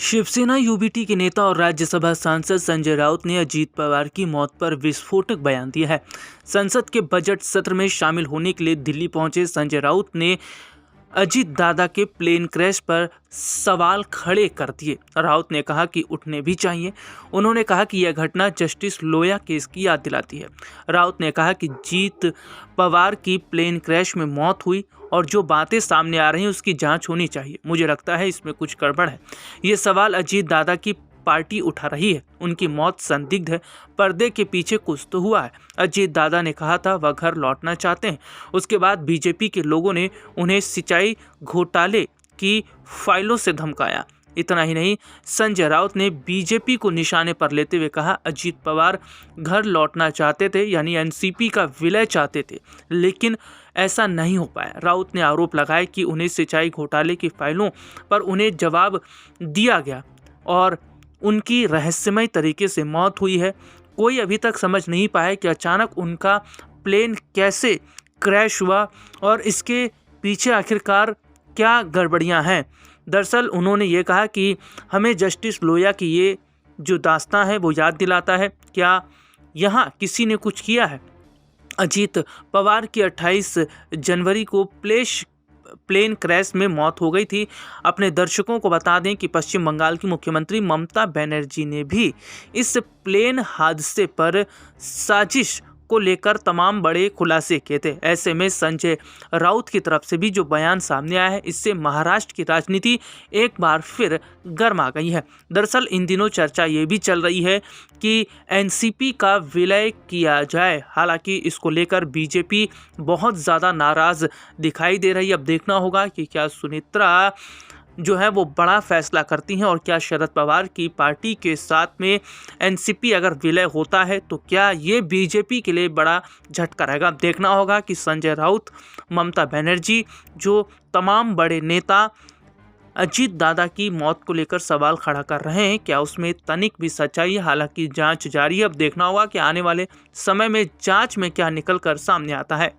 Shiv Sena UBT के नेता और राज्यसभा सांसद संजय राउत ने अजीत पवार की मौत पर विस्फोटक बयान दिया है। संसद के बजट सत्र में शामिल होने के लिए दिल्ली पहुंचे संजय राउत ने अजीत दादा के प्लेन क्रैश पर सवाल खड़े कर दिए। राउत ने कहा कि उठने भी चाहिए। उन्होंने कहा कि यह घटना जस्टिस लोया केस की याद दिलाती है। राउत ने कहा कि जीत पवार की प्लेन क्रैश में मौत हुई और जो बातें सामने आ रही हैं उसकी जांच होनी चाहिए। मुझे लगता है इसमें कुछ गड़बड़ है। ये सवाल अजीत दादा की पार्टी उठा रही है। उनकी मौत संदिग्ध है। पर्दे के पीछे कुछ तो हुआ है। अजीत दादा ने कहा था वह घर लौटना चाहते हैं। उसके बाद बीजेपी के लोगों ने उन्हें सिंचाई घोटाले की फाइलों से धमकाया। इतना ही नहीं, संजय राउत ने बीजेपी को निशाने पर लेते हुए कहा अजीत पवार घर लौटना चाहते थे, यानी एनसीपी का विलय चाहते थे, लेकिन ऐसा नहीं हो पाया। राउत ने आरोप लगाया कि उन्हें सिंचाई घोटाले की फाइलों पर उन्हें जवाब दिया गया और उनकी रहस्यमय तरीके से मौत हुई है। कोई अभी तक समझ नहीं पाया कि अचानक उनका प्लेन कैसे क्रैश हुआ और इसके पीछे आखिरकार क्या गड़बड़ियां हैं। दरअसल उन्होंने ये कहा कि हमें जस्टिस लोया की ये जो दास्तां है वो याद दिलाता है। क्या यहाँ किसी ने कुछ किया है? अजीत पवार की 28 जनवरी को प्लेन क्रैश में मौत हो गई थी। अपने दर्शकों को बता दें कि पश्चिम बंगाल की मुख्यमंत्री ममता बनर्जी ने भी इस प्लेन हादसे पर साजिश को लेकर तमाम बड़े खुलासे किए थे। ऐसे में संजय राउत की तरफ से भी जो बयान सामने आया है, इससे महाराष्ट्र की राजनीति एक बार फिर गर्मा गई है। दरअसल इन दिनों चर्चा ये भी चल रही है कि एनसीपी का विलय किया जाए। हालांकि इसको लेकर बीजेपी बहुत ज़्यादा नाराज़ दिखाई दे रही है। अब देखना होगा कि क्या सुनेत्रा जो है वो बड़ा फैसला करती हैं और क्या शरद पवार की पार्टी के साथ में एनसीपी अगर विलय होता है तो क्या ये बीजेपी के लिए बड़ा झटका रहेगा। देखना होगा कि संजय राउत, ममता बनर्जी, जो तमाम बड़े नेता अजीत दादा की मौत को लेकर सवाल खड़ा कर रहे हैं, क्या उसमें तनिक भी सच्चाई है। हालांकि जांच जारी है। अब देखना होगा कि आने वाले समय में जांच में क्या निकल कर सामने आता है।